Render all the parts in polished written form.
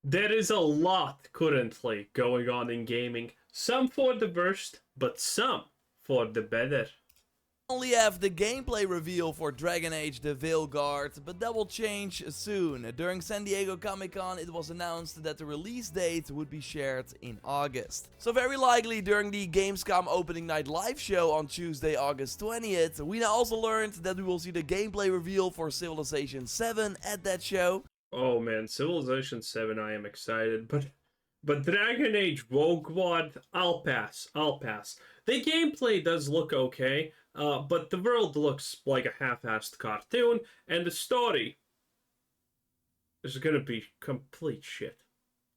There is a lot currently going on in gaming. Some for the worst, but some for the better. Only have the gameplay reveal for Dragon Age the Veilguard, but that will change soon. During San Diego Comic-Con it was announced that the release date would be shared in August. So very likely during the Gamescom opening night live show on Tuesday, August 20th, we now also learned that we will see the gameplay reveal for Civilization 7 at that show. Oh man, Civilization 7, I am excited, but Dragon Age Veilguard, I'll pass. The gameplay does look okay, but the world looks like a half-assed cartoon, and the story is gonna be complete shit.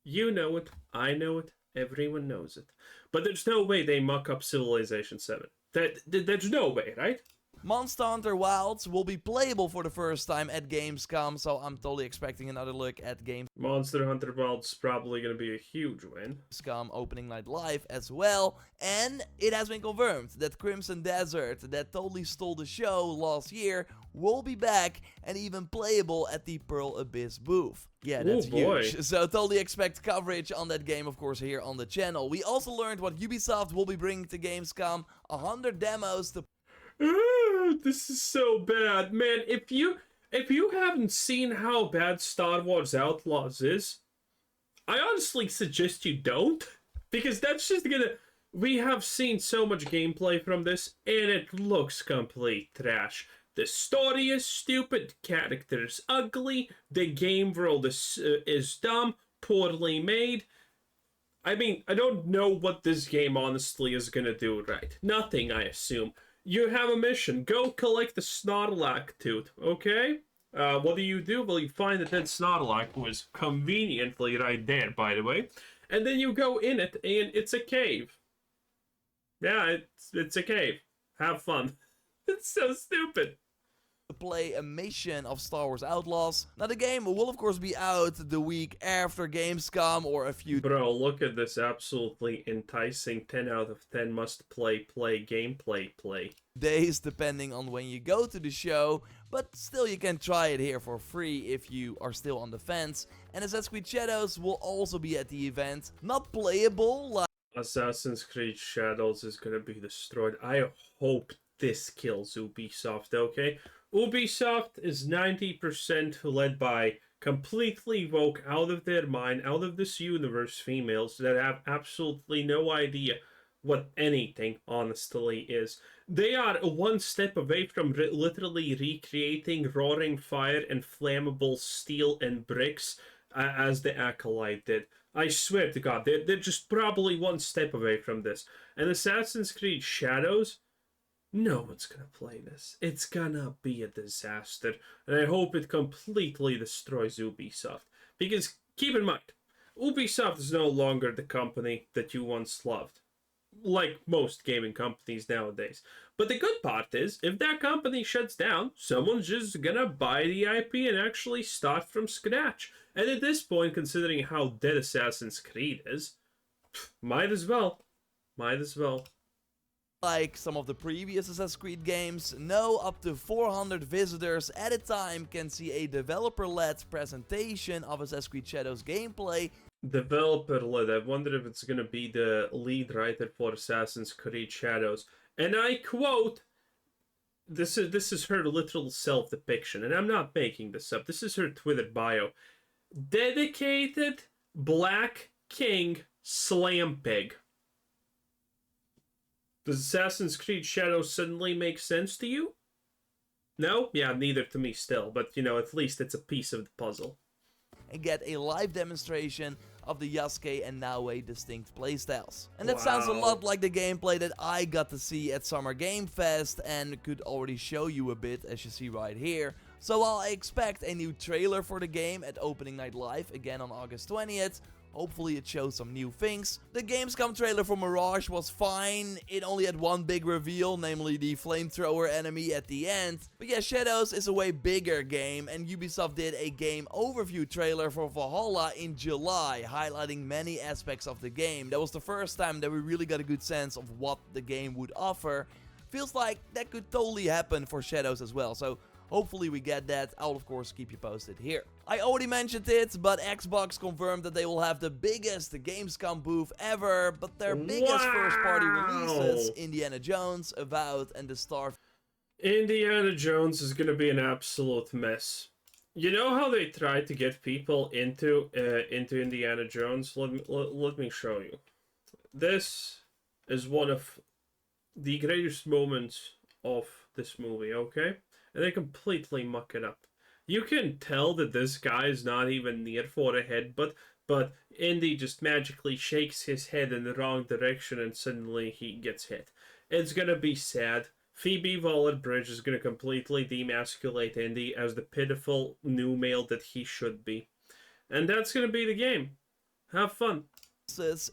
You know it, I know it, everyone knows it. But there's no way they muck up Civilization 7. There's no way, right? Monster Hunter Wilds will be playable for the first time at Gamescom, so I'm totally expecting another look at Monster Hunter Wilds probably gonna be a huge win. Gamescom opening night live as well. And it has been confirmed that Crimson Desert, that totally stole the show last year, will be back and even playable at the Pearl Abyss booth. Yeah, that's huge. So totally expect coverage on that game, of course, here on the channel. We also learned what Ubisoft will be bringing to Gamescom, 100 demos to This is so bad, man. If you haven't seen how bad Star Wars Outlaws is, I honestly suggest you don't, because that's just gonna. We have seen so much gameplay from this, and it looks complete trash. The story is stupid, characters ugly, the game world is dumb, poorly made. I mean, I don't know what this game honestly is gonna do right. Nothing, I assume. You have a mission. Go collect the Snorlax tooth, okay? What do? Well, you find the dead Snorlax, who is conveniently right there, by the way. And then you go in it, and it's a cave. Yeah, it's a cave. Have fun. It's so stupid. Play a mission of Star Wars Outlaws. Now the game will of course be out the week after Gamescom or a few Look at this absolutely enticing 10 out of 10 must play gameplay. Days depending on when you go to the show, but still you can try it here for free if you are still on the fence. And Assassin's Creed Shadows will also be at the event. Not playable like Assassin's Creed Shadows is gonna be destroyed. I hope this kills Ubisoft, okay? Ubisoft is 90% led by completely woke, out of their mind, out of this universe females that have absolutely no idea what anything honestly is. They are one step away from literally recreating roaring fire and flammable steel and bricks as the Acolyte did. I swear to God, they're just probably one step away from this. And Assassin's Creed Shadows, no one's gonna play this. It's gonna be a disaster. And I hope it completely destroys Ubisoft. Because, keep in mind, Ubisoft is no longer the company that you once loved. Like most gaming companies nowadays. But the good part is, if that company shuts down, someone's just gonna buy the IP and actually start from scratch. And at this point, considering how dead Assassin's Creed is, might as well. Like some of the previous Assassin's Creed games, no, up to 400 visitors at a time can see a developer-led presentation of Assassin's Creed Shadows gameplay. Developer-led, I wonder if it's gonna be the lead writer for Assassin's Creed Shadows. And I quote, this is her literal self-depiction, and I'm not making this up, this is her Twitter bio. Dedicated Black King Slam Pig. Does Assassin's Creed Shadows suddenly make sense to you? No? Yeah, neither to me still, but you know, at least it's a piece of the puzzle. And get a live demonstration of the Yasuke and Naoe distinct playstyles. And that sounds a lot like the gameplay that I got to see at Summer Game Fest and could already show you a bit, as you see right here. So while I expect a new trailer for the game at opening night live again on August 20th, hopefully it shows some new things. The Gamescom trailer for Mirage was fine. It only had one big reveal, namely the flamethrower enemy at the end. But yeah, Shadows is a way bigger game, and Ubisoft did a game overview trailer for Valhalla in July, highlighting many aspects of the game. That was the first time that we really got a good sense of what the game would offer. Feels like that could totally happen for Shadows as well. So Hopefully we get that. I'll of course keep you posted here. I already mentioned it, but Xbox confirmed that they will have the biggest Gamescom booth ever, but their biggest first-party releases, Indiana Jones, Avowed, and the Starfield. Indiana Jones is gonna be an absolute mess. You know how they tried to get people into Indiana Jones? Let me show you. This is one of the greatest moments of this movie, okay? And they completely muck it up. You can tell that this guy is not even near for a head, but Indy just magically shakes his head in the wrong direction and suddenly he gets hit. It's gonna be sad. Phoebe Waller-Bridge is gonna completely demasculate Indy as the pitiful new male that he should be. And that's gonna be the game. Have fun.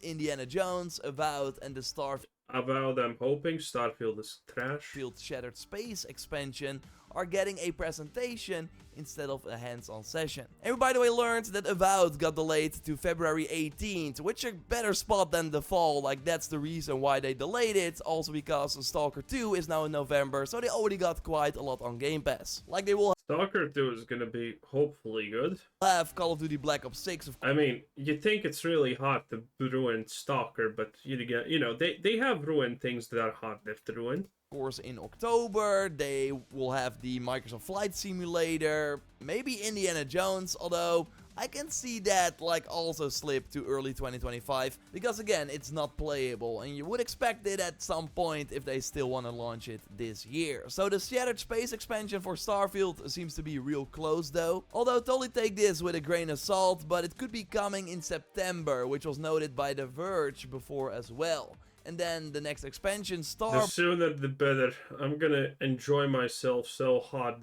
Indiana Jones, Avowed, and the Starfield. Avowed, I'm hoping. Starfield is trash. Shattered Space expansion are getting a presentation instead of a hands-on session. And we by the way learned that Avowed got delayed to February 18th, which a better spot than the fall, like that's the reason why they delayed it, also because Stalker 2 is now in November, so they already got quite a lot on Game Pass. Like they will Stalker 2 is gonna be hopefully good. have Call of Duty Black Ops 6 I mean, you think it's really hard to ruin Stalker, but you know, they have ruined things that are harder to ruin. Of course, in October, they will have the Microsoft Flight Simulator, maybe Indiana Jones, although I can see that like also slip to early 2025, because again, it's not playable, and you would expect it at some point if they still want to launch it this year. So the Shattered Space expansion for Starfield seems to be real close though, although totally take this with a grain of salt, but it could be coming in September, which was noted by The Verge before as well. And then the next expansion, The sooner the better. I'm gonna enjoy myself so hard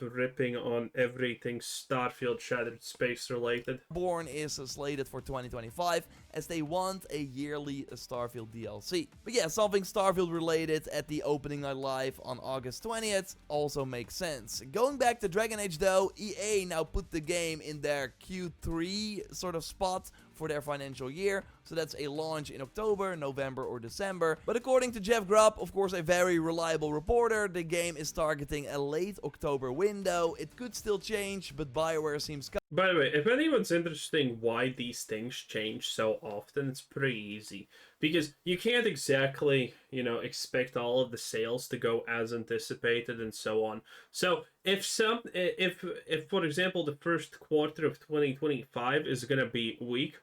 ripping on everything Starfield Shattered Space related. Born is slated for 2025, as they want a yearly Starfield DLC. But yeah, something Starfield related at the opening night live on August 20th also makes sense. Going back to Dragon Age though, EA now put the game in their Q3 sort of spot for their financial year, so that's a launch in October, November or December. But according to Jeff Grubb, of course a very reliable reporter, the game is targeting a late October window. It could still change, but BioWare seems... By the way, if anyone's interested in why these things change so often, it's pretty easy. Because you can't exactly, you know, expect all of the sales to go as anticipated and so on. So if for example the first quarter of 2025 is gonna be weak,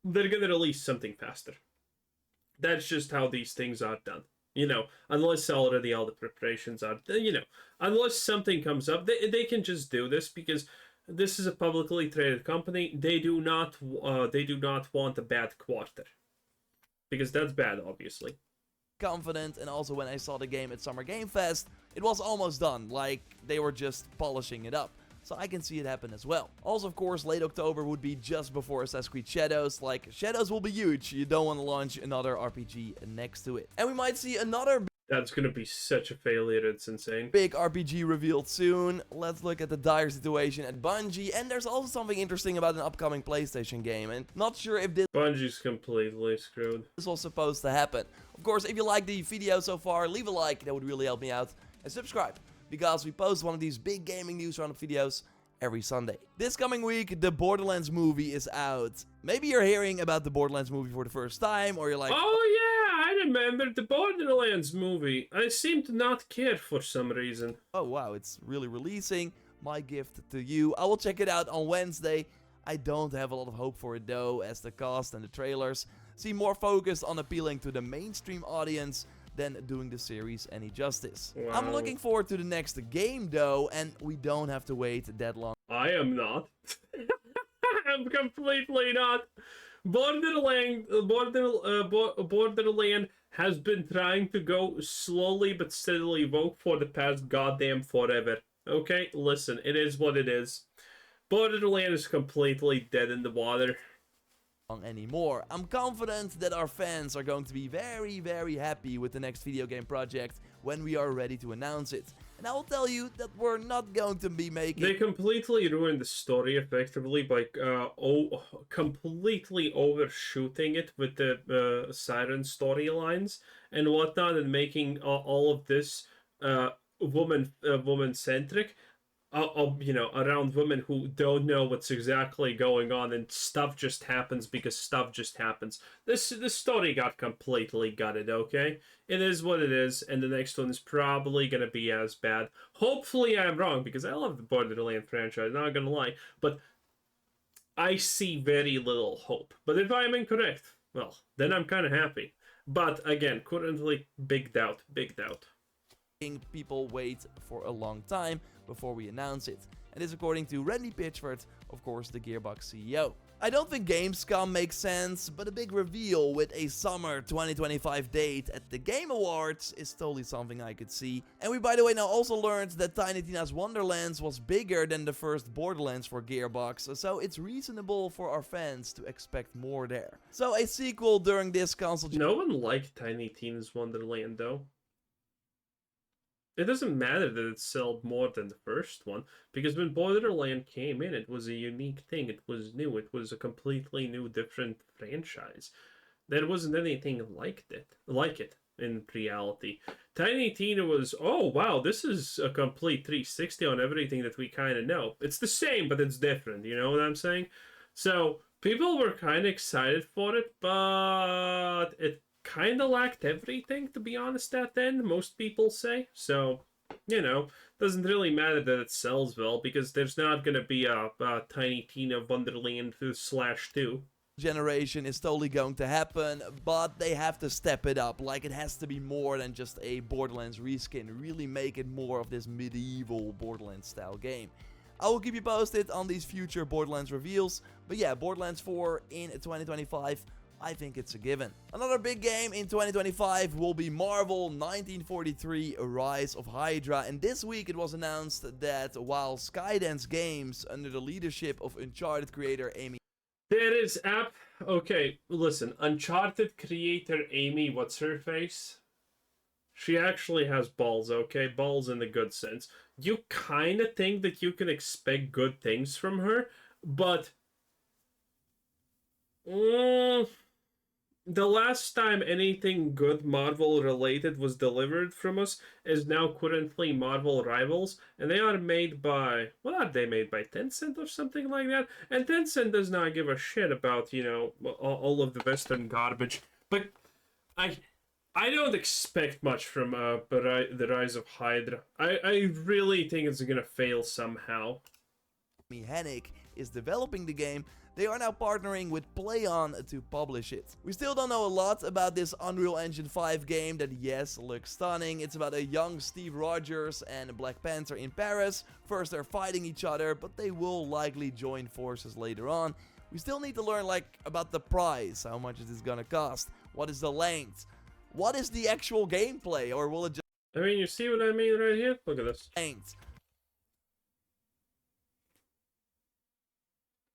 they're gonna release something faster. That's just how these things are done. You know, unless already all the preparations are, you know, unless something comes up, they can just do this because this is a publicly traded company. They do not want a bad quarter, because that's bad, obviously. Confident, and also when I saw the game at Summer Game Fest, it was almost done, like they were just polishing it up. So I can see it happen as well. Also, of course, late October would be just before Assassin's Creed Shadows. Like, Shadows will be huge. You don't want to launch another RPG next to it. And we might see another... That's gonna be such a failure, it's insane. Big RPG revealed soon. Let's look at the dire situation at Bungie. And there's also something interesting about an upcoming PlayStation game. And not sure if this... Bungie's completely screwed. This was supposed to happen. Of course, if you like the video so far, leave a like. That would really help me out. And subscribe, because we post one of these big gaming news roundup videos every Sunday. This coming week, the Borderlands movie is out. Maybe you're hearing about the Borderlands movie for the first time, or you're like, oh yeah, I remember the Borderlands movie. I seem to not care for some reason. oh wow, it's really releasing. My gift to you. I will check it out on Wednesday. I don't have a lot of hope for it though, as the cast and the trailers seem more focused on appealing to the mainstream audience than doing the series any justice. Wow. I'm looking forward to the next game though, and we don't have to wait that long. I am not. I'm completely not. Borderland has been trying to go slowly but steadily woke for the past goddamn forever. Okay, listen, it is what it is. Borderlands is completely dead in the water Anymore. I'm confident that our fans are going to be very, very happy with the next video game project when we are ready to announce it. And I will tell you that we're not going to be making... They completely ruined the story effectively by completely overshooting it with the Siren storylines and whatnot, and making all of this woman centric, you know, around women who don't know what's exactly going on, and stuff just happens because stuff just happens. This story got completely gutted. Okay, it is what it is, and the next one is probably gonna be as bad. Hopefully, I'm wrong because I love the Borderlands franchise. Not gonna lie, but I see very little hope. But if I'm incorrect, well, then I'm kind of happy. But again, currently, big doubt, big doubt. People wait for a long time before we announce it. And this according to Randy Pitchford, of course the Gearbox CEO. I don't think Gamescom makes sense, but a big reveal with a summer 2025 date at the Game Awards is totally something I could see. And we, by the way, now also learned that Tiny Tina's Wonderlands was bigger than the first Borderlands for Gearbox, so it's reasonable for our fans to expect more there. So a sequel during this console... No one liked Tiny Tina's Wonderland though. It doesn't matter that it sold more than the first one, because when Borderlands came in, it was a unique thing. It was new. It was a completely new, different franchise. There wasn't anything like it in reality. Tiny Tina was, oh wow, this is a complete 360 on everything that we kind of know. It's the same, but it's different. You know what I'm saying? So people were kind of excited for it, but it kind of lacked everything, to be honest, at the end, most people say. So, you know, doesn't really matter that it sells well, because there's not going to be a Tiny Tina Wonderland /2. Generation is totally going to happen, but they have to step it up. Like, it has to be more than just a Borderlands reskin. Really make it more of this medieval Borderlands style game. I will keep you posted on these future Borderlands reveals, but yeah, Borderlands 4 in 2025, I think it's a given. Another big game in 2025 will be Marvel 1943 Rise of Hydra, and this week it was announced that while Skydance Games, under the leadership of Uncharted creator Amy... There is okay, listen, Uncharted creator Amy, what's her face? She actually has balls, okay? Balls in the good sense. You kind of think that you can expect good things from her, but... the last time anything good Marvel related was delivered from us is now currently Marvel Rivals, and they are made by, what are they made by, Tencent or something like that? And Tencent does not give a shit about, you know, all of the Western garbage. But I don't expect much from the Rise of Hydra. I really think it's gonna fail somehow. Hennig is developing the game. They are now partnering with PlayOn to publish it. We still don't know a lot about this Unreal Engine 5 game that, yes, looks stunning. It's about a young Steve Rogers and a Black Panther in Paris. First they're fighting each other, but they will likely join forces later on. We still need to learn, like, about the price. How much is this gonna cost? What is the length? What is the actual gameplay? Or will it just... I mean, you see what I mean right here? Look at this. Length.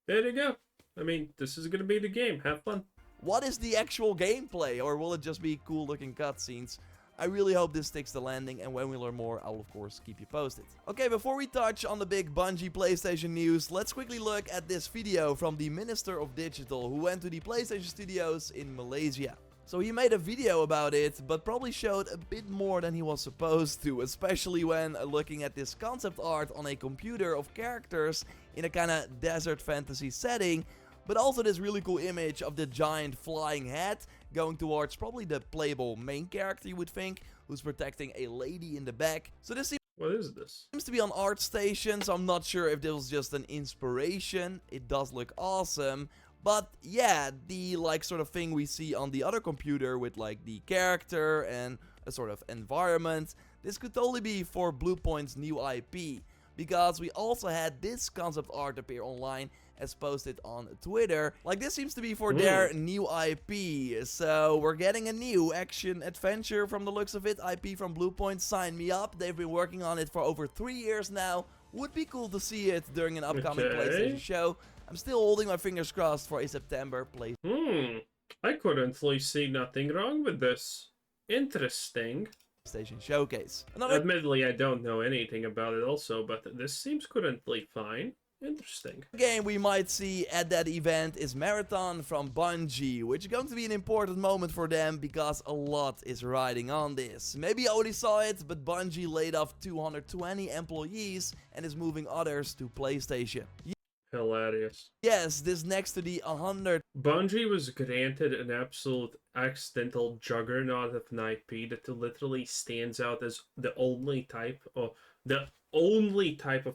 There you go. I mean, this is gonna be the game. Have fun. What is the actual gameplay? Or will it just be cool looking cutscenes? I really hope this sticks the landing, and when we learn more, I will of course keep you posted. Okay, before we touch on the big Bungie PlayStation news, let's quickly look at this video from the Minister of Digital, who went to the PlayStation studios in Malaysia. So he made a video about it, but probably showed a bit more than he was supposed to, especially when looking at this concept art on a computer of characters in a kinda desert fantasy setting, but also this really cool image of the giant flying hat going towards probably the playable main character, you would think, who's protecting a lady in the back. So this seems... What is this? Seems to be on ArtStation, so I'm not sure if this was just an inspiration. It does look awesome. But yeah, the like sort of thing we see on the other computer with like the character and a sort of environment, this could totally be for Bluepoint's new IP. Because we also had this concept art appear online as posted on Twitter. Like, this seems to be for their new IP. So we're getting a new action adventure from the looks of it. IP from Bluepoint, sign me up. They've been working on it for over 3 years now. Would be cool to see it during an upcoming PlayStation show. I'm still holding my fingers crossed for a September PlayStation. I currently see nothing wrong with this. Interesting. PlayStation Showcase. Admittedly, I don't know anything about it also, but this seems currently fine. Interesting. The game we might see at that event is Marathon from Bungie, which is going to be an important moment for them because a lot is riding on this. Maybe you already saw it, but Bungie laid off 220 employees and is moving others to PlayStation. Hilarious. Yes, this next to the 100. Bungie was granted an absolute accidental juggernaut of an IP that literally stands out as the only type of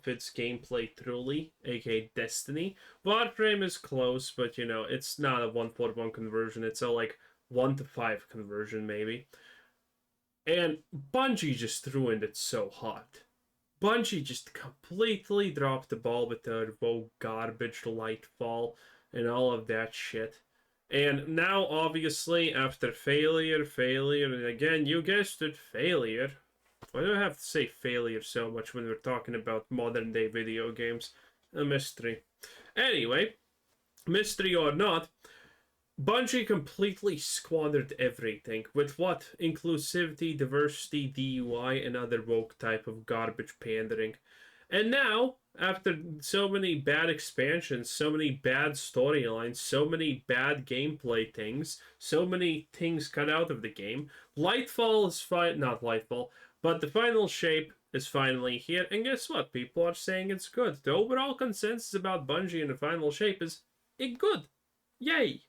its gameplay truly, aka Destiny. Warframe is close, but you know, it's not a 1-for-1 conversion, it's a like 1-to-5 conversion maybe. And Bungie just ruined it so hard. Bungie just completely dropped the ball with their woke garbage, Lightfall, and all of that shit. And now, obviously, after failure, and again, you guessed it, failure. Why do I have to say failure so much when we're talking about modern day video games? A mystery. Anyway, mystery or not, Bungie completely squandered everything with what? Inclusivity, diversity, DUI, and other woke type of garbage pandering. And now, after so many bad expansions, so many bad storylines, so many bad gameplay things, so many things cut out of the game, Lightfall is not Lightfall, but the final shape is finally here. And guess what? People are saying it's good. The overall consensus about Bungie and the final shape is it good. Yay!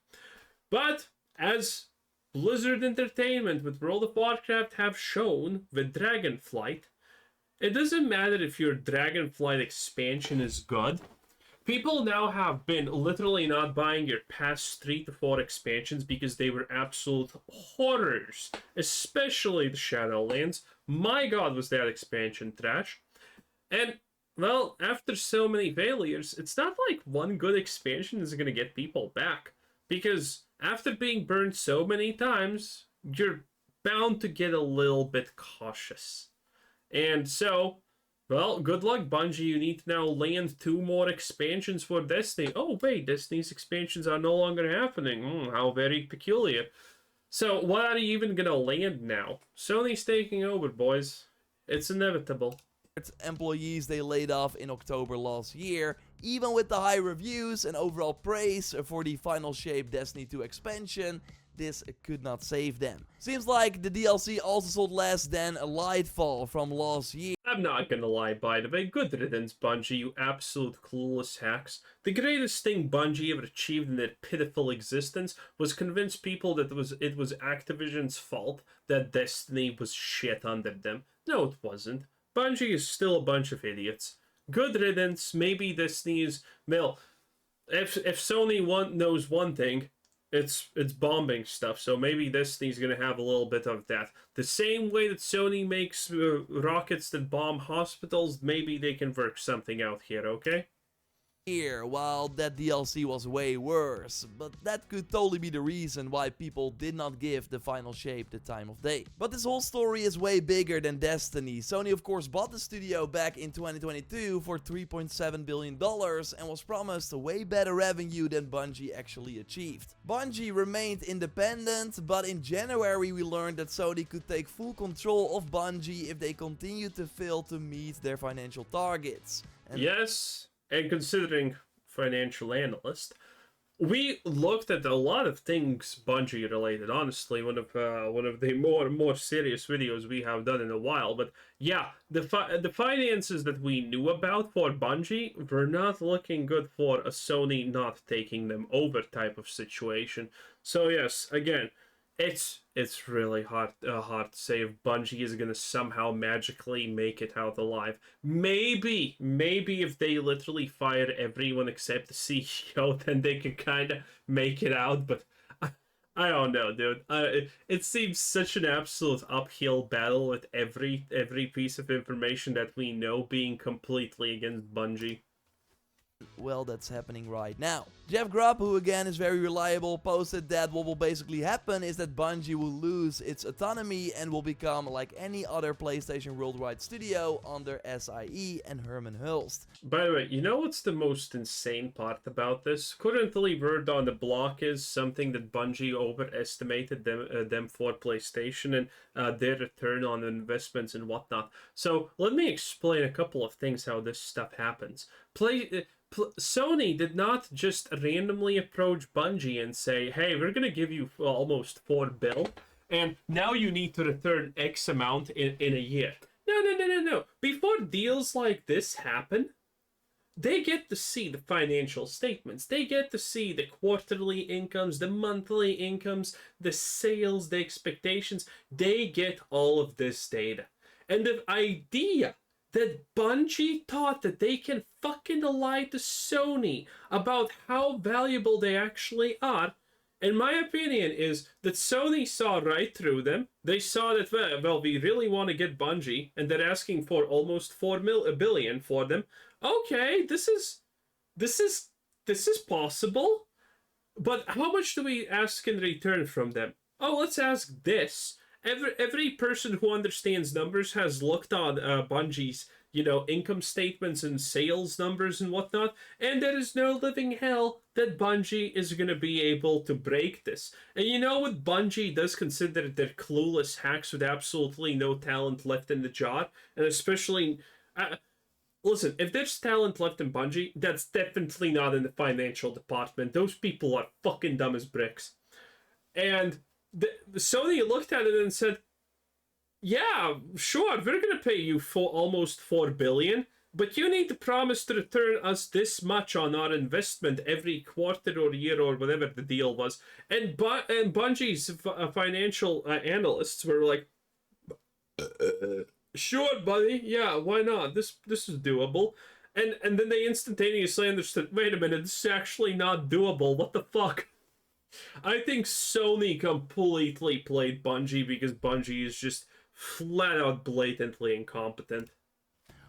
But, as Blizzard Entertainment with World of Warcraft have shown with Dragonflight, it doesn't matter if your Dragonflight expansion is good. People now have been literally not buying your past 3 to 4 expansions because they were absolute horrors. Especially the Shadowlands. My god, was that expansion trash. And, well, after so many failures, it's not like one good expansion is going to get people back. Because after being burned so many times, you're bound to get a little bit cautious. And so, well, good luck, Bungie. You need to now land 2 more expansions for Destiny. Oh, wait, Destiny's expansions are no longer happening. How very peculiar. So, what are you even gonna land now? Sony's taking over, boys. It's inevitable. Employees they laid off in October last year. Even with the high reviews and overall praise for the final shape Destiny 2 expansion, this could not save them. Seems like the DLC also sold less than a Lightfall from last year. I'm not gonna lie, by the way. Good riddance, Bungie, you absolute clueless hacks. The greatest thing Bungie ever achieved in their pitiful existence was convince people that it was Activision's fault that Destiny was shit under them. No, it wasn't. Bungie is still a bunch of idiots. Good riddance. Maybe Destiny's... Well, if Sony knows one thing, it's bombing stuff. So maybe Destiny's gonna have a little bit of that. The same way that Sony makes rockets that bomb hospitals, maybe they can work something out here, okay? While that DLC was way worse, but that could totally be the reason why people did not give the final shape the time of day. But this whole story is way bigger than Destiny. Sony of course bought the studio back in 2022 for $3.7 billion and was promised a way better revenue than Bungie actually achieved. Bungie remained independent, but in January we learned that Sony could take full control of Bungie if they continued to fail to meet their financial targets. Yes. And considering financial analyst, we looked at a lot of things Bungie related. Honestly, one of the more serious videos we have done in a while. But yeah, the finances that we knew about for Bungie were not looking good for a Sony not taking them over type of situation. So yes, again, it's really hard to say if Bungie is gonna somehow magically make it out alive. Maybe if they literally fire everyone except the CEO, then they can kind of make it out. But I don't know, dude. It seems such an absolute uphill battle with every piece of information that we know being completely against Bungie. Well, that's happening right now. Jeff Grubb, who again is very reliable, posted that what will basically happen is that Bungie will lose its autonomy and will become like any other PlayStation worldwide studio under SIE and Herman Hulst. By the way, you know what's the most insane part about this? Currently, word on the block is something that Bungie overestimated them for PlayStation and their return on investments and whatnot. So let me explain a couple of things how this stuff happens. Sony did not just randomly approach Bungie and say, "Hey, we're gonna give you almost $4 billion, and now you need to return X amount in a year." No, no, no, no, no. Before deals like this happen, they get to see the financial statements. They get to see the quarterly incomes, the monthly incomes, the sales, the expectations. They get all of this data. And the idea that Bungie thought that they can fucking lie to Sony about how valuable they actually are, in my opinion, is that Sony saw right through them. They saw that, well, we really want to get Bungie, and they're asking for almost $4 billion for them. Okay, this is possible, but how much do we ask in return from them? Oh, let's ask this. Every person who understands numbers has looked on Bungie's, income statements and sales numbers and whatnot, and there is no living hell that Bungie is going to be able to break this. And you know what Bungie does consider they're clueless hacks with absolutely no talent left in the jar, and especially... listen, if there's talent left in Bungie, that's definitely not in the financial department. Those people are fucking dumb as bricks. And Sony looked at it and said, yeah, sure, we're going to pay you for almost $4 billion, but you need to promise to return us this much on our investment every quarter or year or whatever the deal was. And Bungie's financial analysts were like, sure, buddy. Yeah, why not? This is doable. And then they instantaneously understood, wait a minute, this is actually not doable. What the fuck? I think Sony completely played Bungie because Bungie is just flat out blatantly incompetent.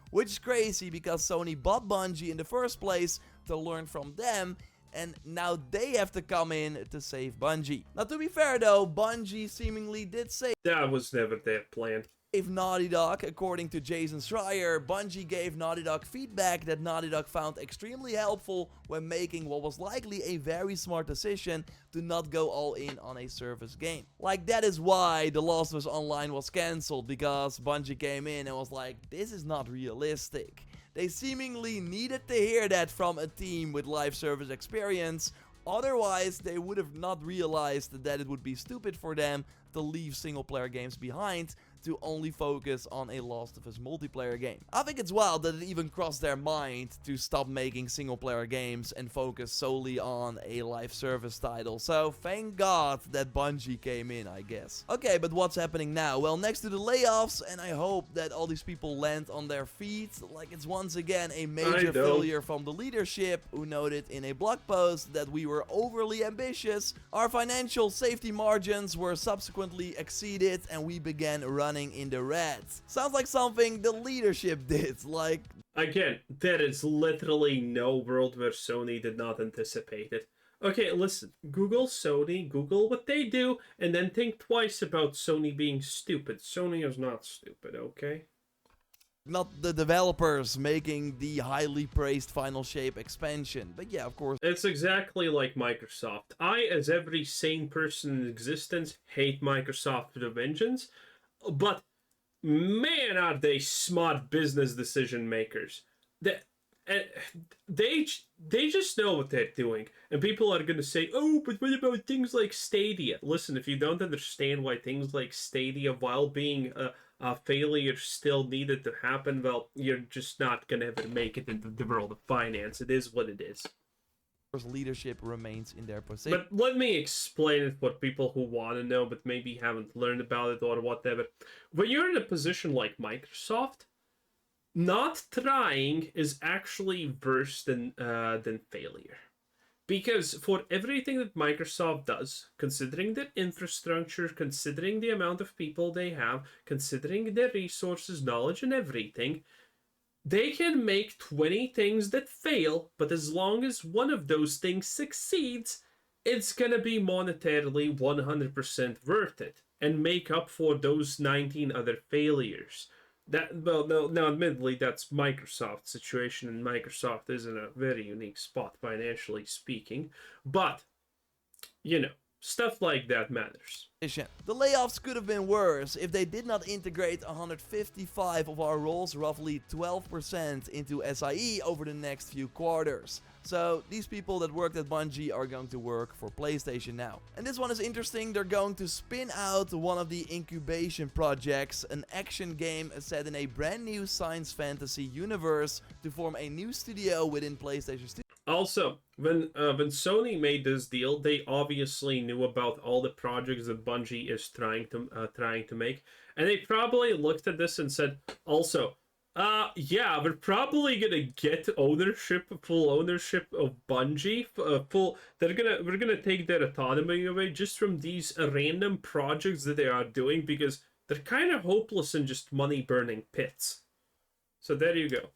Which is crazy because Sony bought Bungie in the first place to learn from them, and now they have to come in to save Bungie. Now, to be fair though, Bungie seemingly did save That was never their plan. Naughty Dog. According to Jason Schreier, Bungie gave Naughty Dog feedback that Naughty Dog found extremely helpful when making what was likely a very smart decision to not go all in on a service game. Like, that is why The Last of Us Online was cancelled, because Bungie came in and was like, this is not realistic. They seemingly needed to hear that from a team with live service experience, otherwise they would have not realized that it would be stupid for them to leave single player games behind to only focus on a Last of Us multiplayer game. I think it's wild that it even crossed their mind to stop making single player games and focus solely on a live service title. So thank God that Bungie came in, I guess. Okay, but what's happening now? Well, next to the layoffs, and I hope that all these people land on their feet, like it's once again a major failure from the leadership, who noted in a blog post that we were overly ambitious, our financial safety margins were subsequently exceeded, and we began running in the red. Sounds like something the leadership did, like... Again, there is literally no world where Sony did not anticipate it. Okay, listen, Google Sony, Google what they do, and then think twice about Sony being stupid. Sony is not stupid, okay? Not the developers making the highly praised Final Shape expansion, but yeah, of course. It's exactly like Microsoft. I, as every sane person in existence, hate Microsoft with a vengeance. But man, are they smart business decision makers. They just know what they're doing. And people are going to say, oh, but what about things like Stadia? Listen, if you don't understand why things like Stadia, while being a failure, still needed to happen, well, you're just not going to ever make it into the world of finance. It is what it is. Leadership remains in their position. But let me explain it for people who want to know but maybe haven't learned about it or whatever. When you're in a position like Microsoft, not trying is actually worse than failure. Because for everything that Microsoft does, considering their infrastructure, considering the amount of people they have, considering their resources, knowledge, and everything, they can make 20 things that fail, but as long as one of those things succeeds, it's gonna be monetarily 100% worth it and make up for those 19 other failures. Now, admittedly, that's Microsoft's situation, and Microsoft is in a very unique spot financially speaking. But, Stuff like that matters. The layoffs could have been worse if they did not integrate 155 of our roles, roughly 12%, into SIE over the next few quarters. So these people that worked at Bungie are going to work for PlayStation now. And this one is interesting. They're going to spin out one of the incubation projects, an action game set in a brand new science fantasy universe, to form a new studio within PlayStation Studios. Also, when Sony made this deal, they obviously knew about all the projects that Bungie is trying to make, and they probably looked at this and said, also, yeah, we're probably gonna get full ownership of Bungie. We're gonna take their autonomy away just from these random projects that they are doing, because they're kind of hopeless and just money burning pits. So there you go.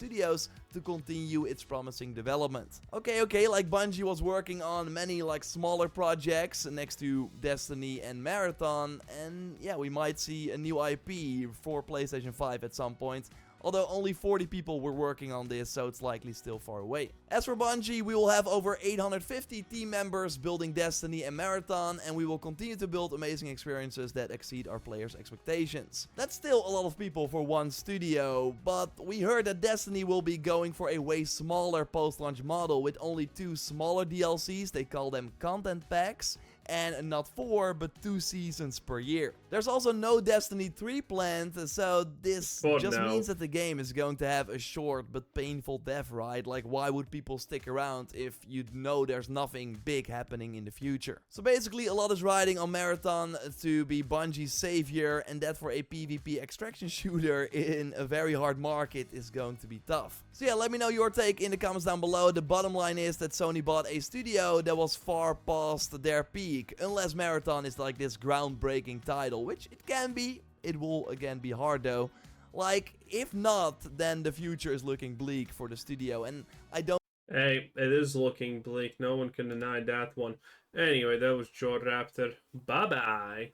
Studios to continue its promising development. Okay, like Bungie was working on many like smaller projects next to Destiny and Marathon, and yeah, we might see a new IP for PlayStation 5 at some point. Although only 40 people were working on this, so it's likely still far away. As for Bungie, we will have over 850 team members building Destiny and Marathon, and we will continue to build amazing experiences that exceed our players' expectations. That's still a lot of people for one studio, but we heard that Destiny will be going for a way smaller post-launch model with only 2 smaller DLCs, they call them content packs, and not 4, but 2 seasons per year. There's also no Destiny 3 planned, so this means that the game is going to have a short but painful death, right? Like, why would people stick around if you know there's nothing big happening in the future? So basically, a lot is riding on Marathon to be Bungie's savior, and that for a PvP extraction shooter in a very hard market is going to be tough. So yeah, let me know your take in the comments down below. The bottom line is that Sony bought a studio that was far past their peak, unless Marathon is like this groundbreaking title, which it can be. It will again be hard though. Like, if not, then the future is looking bleak for the studio, and I don't... Hey, it is looking bleak. No one can deny that one. Anyway, that was Joe Raptor. Bye-bye.